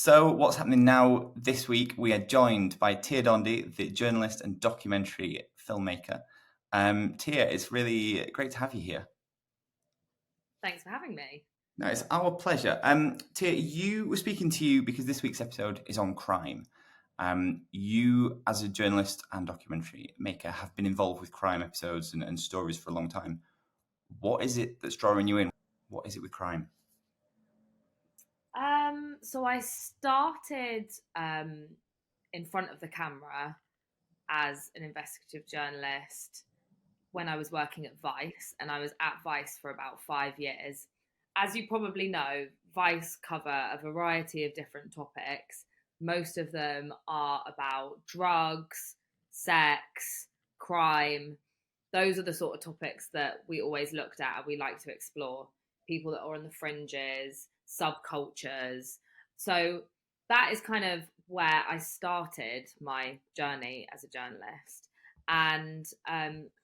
So what's happening now this week, we are joined by Tir Dhondy, the journalist and documentary filmmaker. Tir, it's really great to have you here. Thanks for having me. No, it's our pleasure. Tir, we're speaking to you because this week's episode is on crime. You, as a journalist and documentary maker, have been involved with crime episodes and stories for a long time. What is it that's drawing you in? What is it with crime? So I started in front of the camera as an investigative journalist when I was working at Vice, and I was at Vice for about 5 years. As you probably know, Vice cover a variety of different topics. Most of them are about drugs, sex, crime. Those are the sort of topics that we always looked at and we like to explore. People that are on the fringes, subcultures. So that is kind of where I started my journey as a journalist. And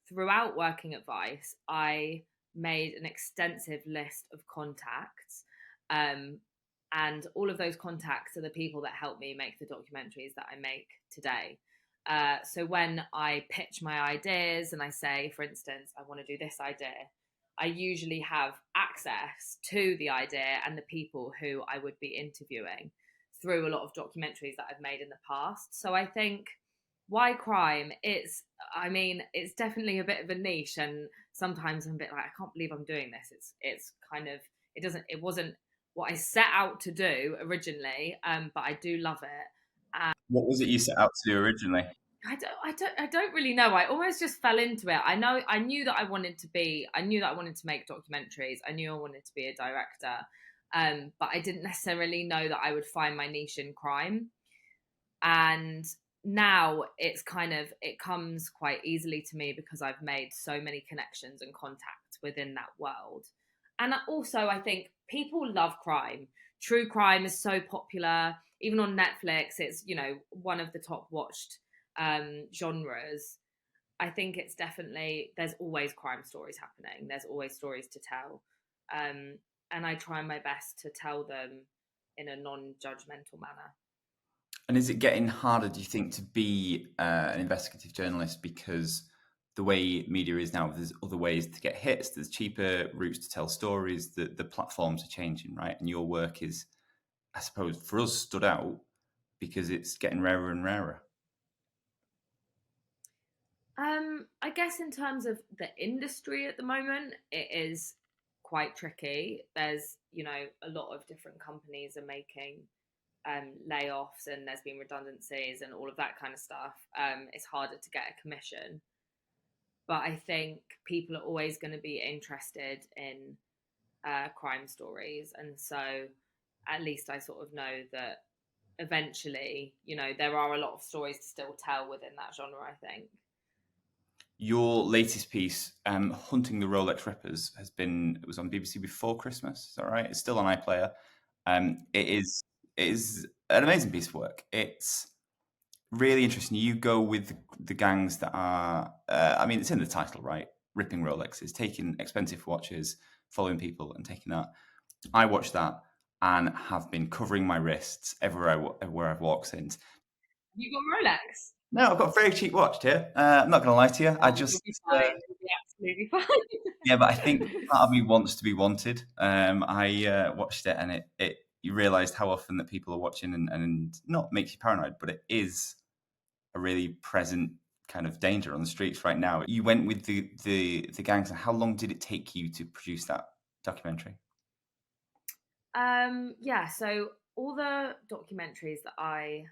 throughout working at Vice, I made an extensive list of contacts. And all of those contacts are the people that help me make the documentaries that I make today. So when I pitch my ideas and I say, for instance, I want to do this idea, I usually have access to the idea and the people who I would be interviewing through a lot of documentaries that I've made in the past. So I think why crime? It's definitely a bit of a niche, and sometimes I'm a bit like, I can't believe I'm doing this. It's kind of it wasn't what I set out to do originally, but I do love it. What was it you set out to do originally? I don't really know. I almost just fell into it. I knew that I knew that I wanted to make documentaries. I knew I wanted to be a director. But I didn't necessarily know that I would find my niche in crime. And now it comes quite easily to me because I've made so many connections and contacts within that world. And also I think people love crime. True crime is so popular. Even on Netflix, it's, one of the top watched genres. I think it's definitely, there's always crime stories happening. There's always stories to tell. And I try my best to tell them in a non-judgmental manner. And is it getting harder, do you think, to be an investigative journalist because the way media is now, there's other ways to get hits, there's cheaper routes to tell stories, the platforms are changing, right? And your work is, I suppose, for us, stood out because it's getting rarer and rarer. I guess in terms of the industry at the moment, it is quite tricky. There's, a lot of different companies are making layoffs, and there's been redundancies and all of that kind of stuff. It's harder to get a commission. But I think people are always going to be interested in crime stories. And so at least I sort of know that eventually, there are a lot of stories to still tell within that genre, I think. Your latest piece, Hunting the Rolex Rippers, it was on BBC before Christmas. Is that right? It's still on iPlayer. It is an amazing piece of work. It's really interesting. You go with the gangs that are, it's in the title, right? Ripping Rolexes, taking expensive watches, following people and taking that. I watched that and have been covering my wrists everywhere I've walked since. You got Rolex? No, I've got a very cheap watch here. I'm not going to lie to you. You'll be fine. You'll be absolutely fine. Yeah, but I think part of me wants to be wanted. I watched it and you realised how often that people are watching and not makes you paranoid, but it is a really present kind of danger on the streets right now. You went with the gangs, and how long did it take you to produce that documentary? Yeah, so all the documentaries that I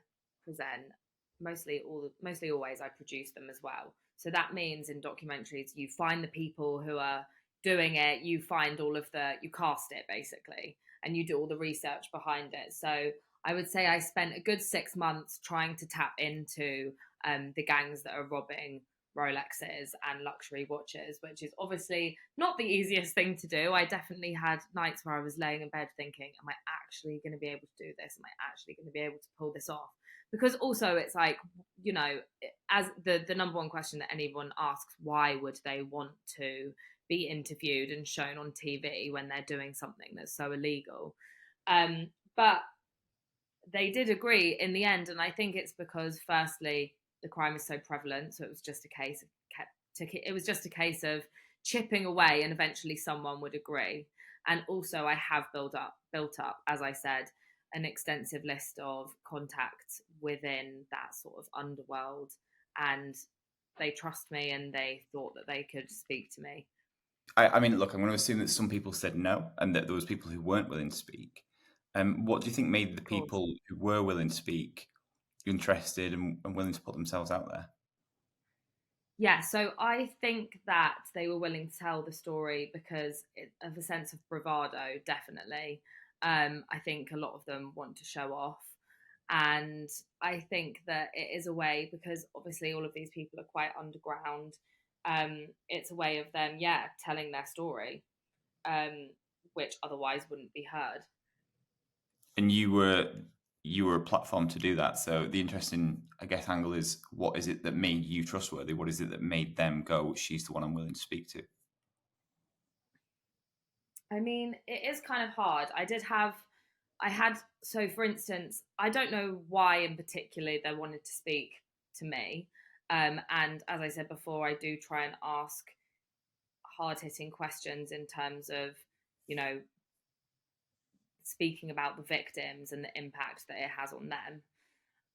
present, mostly always I produce them as well. So that means in documentaries you find the people who are doing it, you cast it basically, and you do all the research behind it. So I would say I spent a good 6 months trying to tap into the gangs that are robbing Rolexes and luxury watches, which is obviously not the easiest thing to do. I definitely had nights where I was laying in bed thinking, am I actually going to be able to do this? Am I actually going to be able to pull this off? Because also it's like, as the number one question that anyone asks, why would they want to be interviewed and shown on TV when they're doing something that's so illegal? But they did agree in the end, and I think it's because, firstly, the crime is so prevalent, so it was just a case of it was just a case of chipping away, and eventually someone would agree. And also, I have built up, as I said, an extensive list of contacts within that sort of underworld, and they trust me, and they thought that they could speak to me. I mean, look, I'm going to assume that some people said no, and that there was people who weren't willing to speak. What do you think made the Of course. people who were willing to speak interested and willing to put themselves out there? Yeah, so I think that they were willing to tell the story because of a sense of bravado, definitely. I think a lot of them want to show off. And I think that it is a way, because obviously all of these people are quite underground. It's a way of them, yeah, telling their story, um, which otherwise wouldn't be heard. And you were a platform to do that. So the interesting, I guess, angle is, what is it that made you trustworthy? What is it that made them go, she's the one I'm willing to speak to? I mean, it is kind of hard. I had, so for instance, I don't know why in particular they wanted to speak to me. And as I said before, I do try and ask hard hitting questions in terms of, you know, speaking about the victims and the impact that it has on them.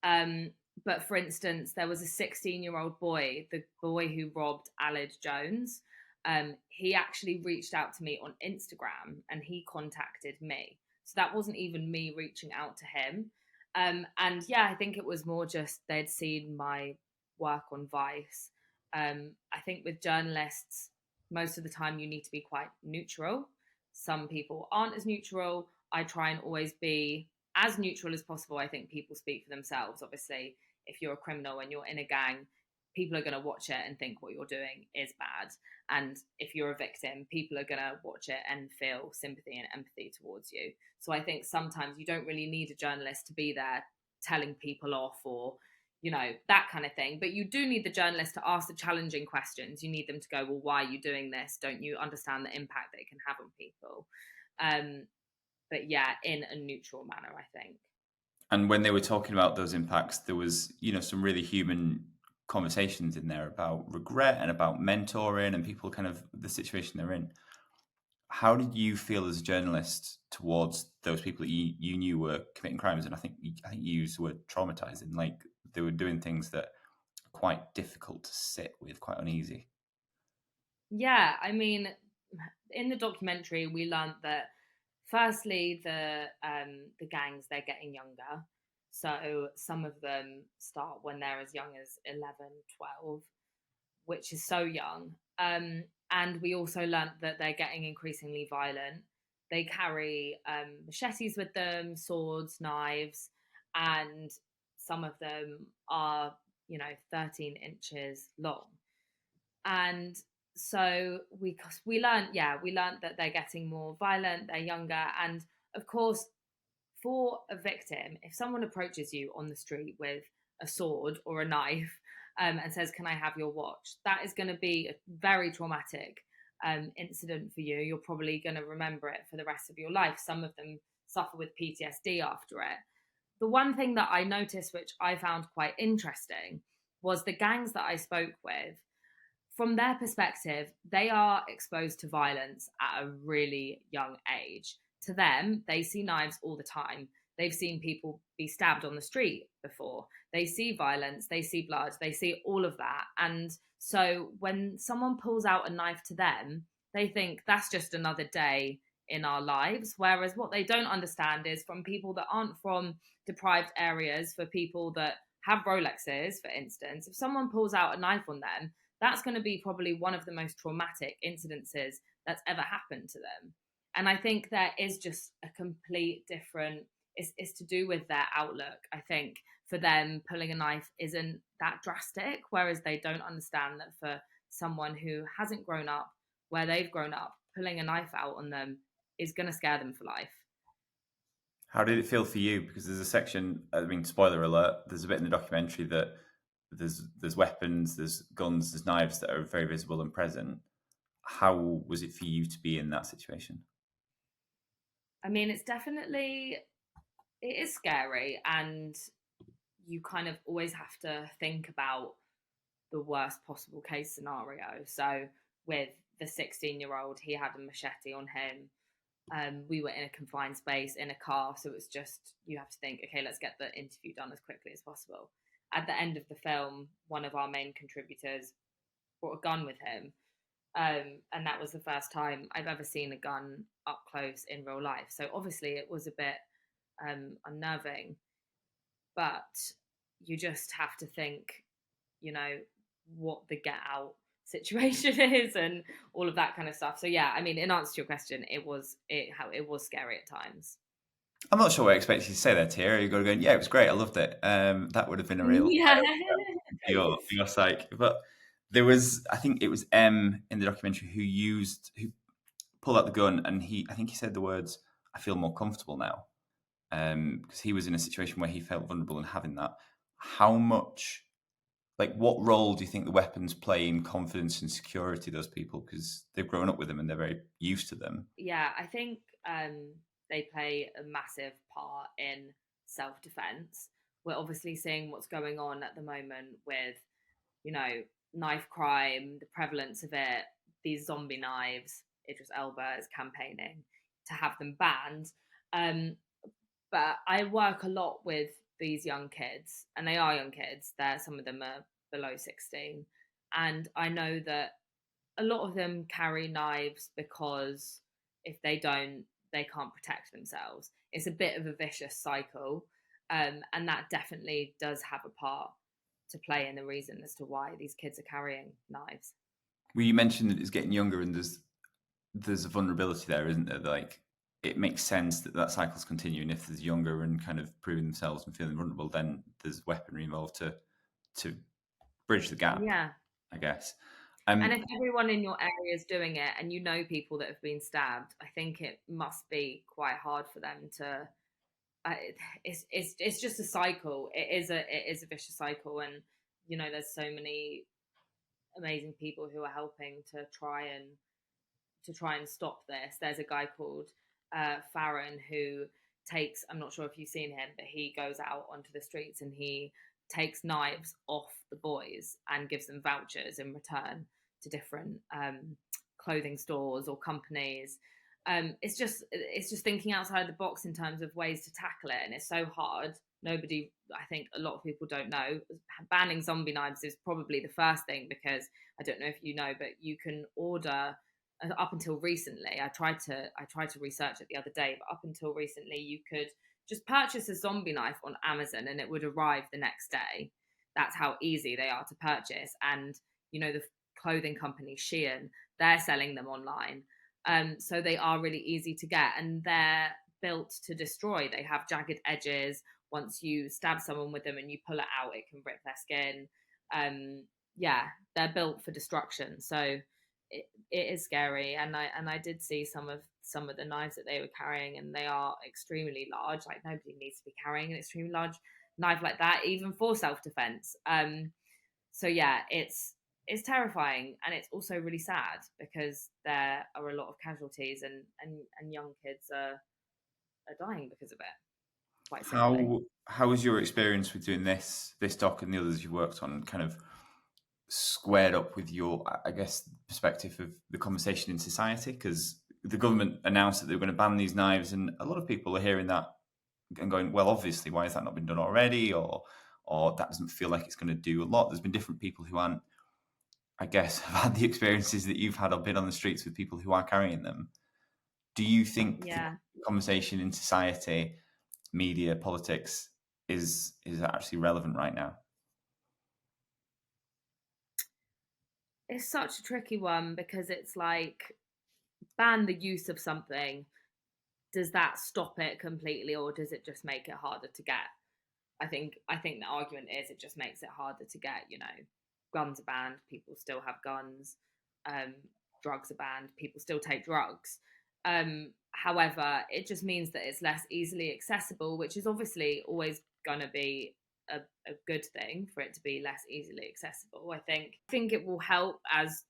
Um, but for instance, there was a 16-year-old boy, the boy who robbed Alid Jones. He actually reached out to me on Instagram and he contacted me. So that wasn't even me reaching out to him. And yeah, I think it was more just they'd seen my work on Vice. I think with journalists, most of the time you need to be quite neutral. Some people aren't as neutral. I try and always be as neutral as possible. I think people speak for themselves. Obviously, if you're a criminal and you're in a gang, people are going to watch it and think what you're doing is bad. And if you're a victim, people are going to watch it and feel sympathy and empathy towards you. So I think sometimes you don't really need a journalist to be there telling people off, or that kind of thing, but you do need the journalist to ask the challenging questions. You need them to go, well, why are you doing this? Don't you understand the impact that it can have on people? But yeah, in a neutral manner, I think. And when they were talking about those impacts, there was, some really human conversations in there about regret and about mentoring and people kind of the situation they're in. How did you feel as a journalist towards those people that you knew were committing crimes? And I think you used the word traumatizing, like they were doing things that are quite difficult to sit with, quite uneasy. Yeah, I mean, in the documentary, we learned that firstly, the gangs, they're getting younger. So some of them start when they're as young as 11, 12, which is so young. And we also learned that they're getting increasingly violent. They carry machetes with them, swords, knives, and some of them are, 13 inches long. And so we learned that they're getting more violent, they're younger, and of course, for a victim, if someone approaches you on the street with a sword or a knife, and says, "Can I have your watch?" That is going to be a very traumatic incident for you. You're probably going to remember it for the rest of your life. Some of them suffer with PTSD after it. The one thing that I noticed, which I found quite interesting, was the gangs that I spoke with. From their perspective, they are exposed to violence at a really young age. To them, they see knives all the time. They've seen people be stabbed on the street before. They see violence, they see blood, they see all of that. And so when someone pulls out a knife to them, they think that's just another day in our lives. Whereas what they don't understand is, from people that aren't from deprived areas, for people that have Rolexes, for instance, if someone pulls out a knife on them, that's going to be probably one of the most traumatic incidences that's ever happened to them. And I think there is just a complete different, it's to do with their outlook. I think for them, pulling a knife isn't that drastic, whereas they don't understand that for someone who hasn't grown up where they've grown up, pulling a knife out on them is going to scare them for life. How did it feel for you? Because there's a section, I mean, spoiler alert, there's a bit in the documentary that there's weapons, there's guns, there's knives that are very visible and present. How was it for you to be in that situation? I mean, it's definitely it is scary, and you kind of always have to think about the worst possible case scenario. So with the 16-year-old, he had a machete on him. We were in a confined space in a car, so it's just, you have to think, okay, let's get the interview done as quickly as possible. At the end of the film, one of our main contributors brought a gun with him, and that was the first time I've ever seen a gun up close in real life. So obviously, it was a bit unnerving, but you just have to think, you know, what the get out situation is and all of that kind of stuff. So yeah, I mean, in answer to your question, it was scary at times. I'm not sure what I expected you to say there, Tia. You got to go, yeah, it was great. I loved it. That would have been a real Yeah. for your psyche. But there was, I think it was M in the documentary who pulled out the gun, and I think he said the words, "I feel more comfortable now," because he was in a situation where he felt vulnerable in having that. How much, like, what role do you think the weapons play in confidence and security of those people? Because they've grown up with them and they're very used to them. Yeah, I think they play a massive part in self defense. We're obviously seeing what's going on at the moment with, you know, knife crime, the prevalence of it, these zombie knives. Idris Elba is campaigning to have them banned. Um, but I work a lot with these young kids, and they are young kids. Some of them are below 16, and I know that a lot of them carry knives because if they don't, they can't protect themselves. It's a bit of a vicious cycle, and that definitely does have a part to play in the reason as to why these kids are carrying knives. Well, you mentioned that it's getting younger, and there's a vulnerability there, isn't there? Like, it makes sense that that cycle's continuing. If there's younger and kind of proving themselves and feeling vulnerable, then there's weaponry involved to bridge the gap, Yeah. I guess. And if everyone in your area is doing it and you know people that have been stabbed, I think it must be quite hard for them to. Uh, it's just a cycle. It is a vicious cycle, and there's so many amazing people who are helping to try and stop this. There's a guy called Farron who takes, I'm not sure if you've seen him, but he goes out onto the streets and he takes knives off the boys and gives them vouchers in return to different clothing stores or companies. It's just thinking outside the box in terms of ways to tackle it, and it's so hard. Nobody, I think, a lot of people don't know. Banning zombie knives is probably the first thing, because I don't know if you know, but you can order, up until recently, I tried to research it the other day, but up until recently you could just purchase a zombie knife on Amazon and it would arrive the next day. That's how easy they are to purchase. And the clothing company Shein, they're selling them online. So they are really easy to get, and they're built to destroy. They have jagged edges. Once you stab someone with them and you pull it out, it can rip their skin. Yeah, they're built for destruction. So it is scary, and I did see some of the knives that they were carrying, and they are extremely large. Like, nobody needs to be carrying an extremely large knife like that, even for self-defense. So yeah, it's terrifying, and it's also really sad because there are a lot of casualties, and young kids are dying because of it, quite simply. How was your experience with doing this doc and the others you worked on, kind of squared up with your, I guess, perspective of the conversation in society? Because the government announced that they were going to ban these knives, and a lot of people are hearing that and going, well, obviously, why has that not been done already? Or that doesn't feel like it's going to do a lot. There's been different people who aren't, I guess, have had the experiences that you've had or been on the streets with people who are carrying them. Do you think the Yeah, conversation in society, media, politics is actually relevant right now? it's such a tricky one, because it's like, ban the use of something, does that stop it completely, or does it just make it harder to get? I think the argument is it just makes it harder to get. Guns are banned, people still have guns. Um, Drugs are banned, people still take drugs. However, it just means that it's less easily accessible, which is obviously always going to be a good thing for it to be less easily accessible. I think it will help, as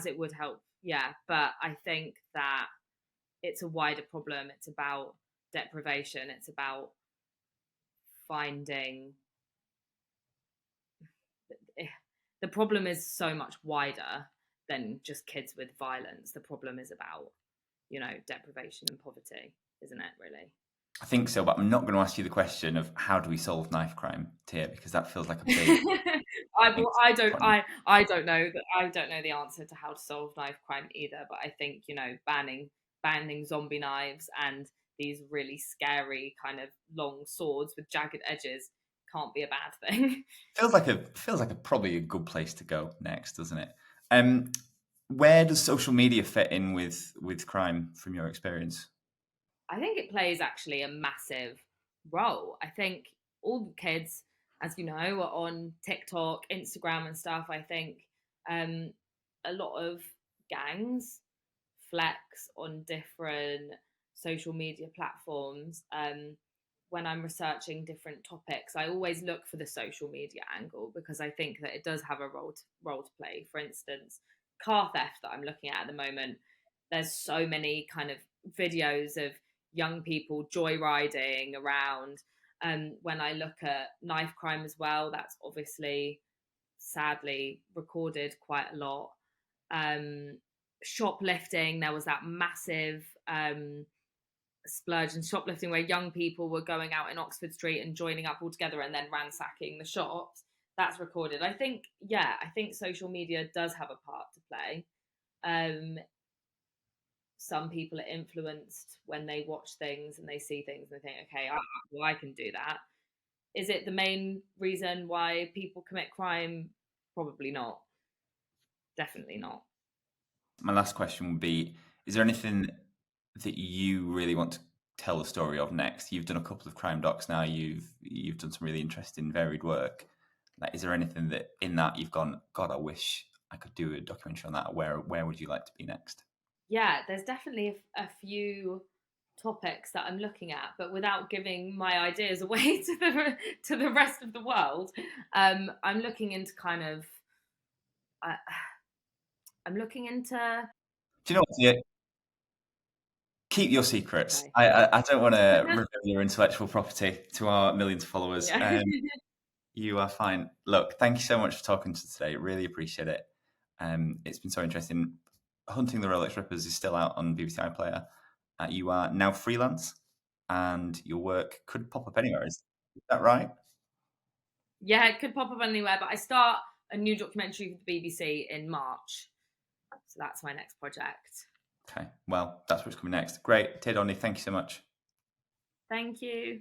it would help, yeah. But I think that it's a wider problem. It's about deprivation. It's about finding the problem is so much wider than just kids with violence. The problem is about, deprivation and poverty, isn't it, really? I think so, but I'm not going to ask you the question of how do we solve knife crime, Tir, because that feels like a big. I don't know that I don't know the answer to how to solve knife crime either. But I think banning zombie knives and these really scary kind of long swords with jagged edges can't be a bad thing. Feels like a probably a good place to go next, doesn't it? Where does social media fit in with crime from your experience? I think it plays actually a massive role. I think all the kids, as you know, are on TikTok, Instagram, and stuff. I think um, a lot of gangs flex on different social media platforms. When I'm researching different topics, I always look for the social media angle because I think that it does have a role to play. For instance, car theft that I'm looking at the moment. There's so many kind of videos of young people joyriding around. When I look at knife crime as well, that's obviously sadly recorded quite a lot. Shoplifting, there was that massive splurge in shoplifting where young people were going out in Oxford Street and joining up all together and then ransacking the shops. That's recorded. I think social media does have a part to play. Some people are influenced when they watch things and they see things and they think, okay, I can do that. Is it the main reason why people commit crime? Probably not. Definitely not. My last question would be: is there anything that you really want to tell the story of next? You've done a couple of crime docs now. You've done some really interesting, varied work. Like, is there anything that in that you've gone, God, I wish I could do a documentary on that? Where would you like to be next? Yeah, there's definitely a few topics that I'm looking at, but without giving my ideas away to the rest of the world. I'm looking into kind of. Uh, I'm looking into. Do you know what? Yeah, keep your secrets. Okay. I don't want to reveal your intellectual property to our millions of followers. Yeah. You are fine. Look, thank you so much for talking to us today. Really appreciate it. It's been so interesting. Hunting the Rolex Rippers is still out on BBC iPlayer. You are now freelance, and your work could pop up anywhere. Is that right? Yeah, it could pop up anywhere, but I start a new documentary for the BBC in March. So that's my next project. Okay. Well, that's what's coming next. Great. Tir Dhondy, thank you so much. Thank you.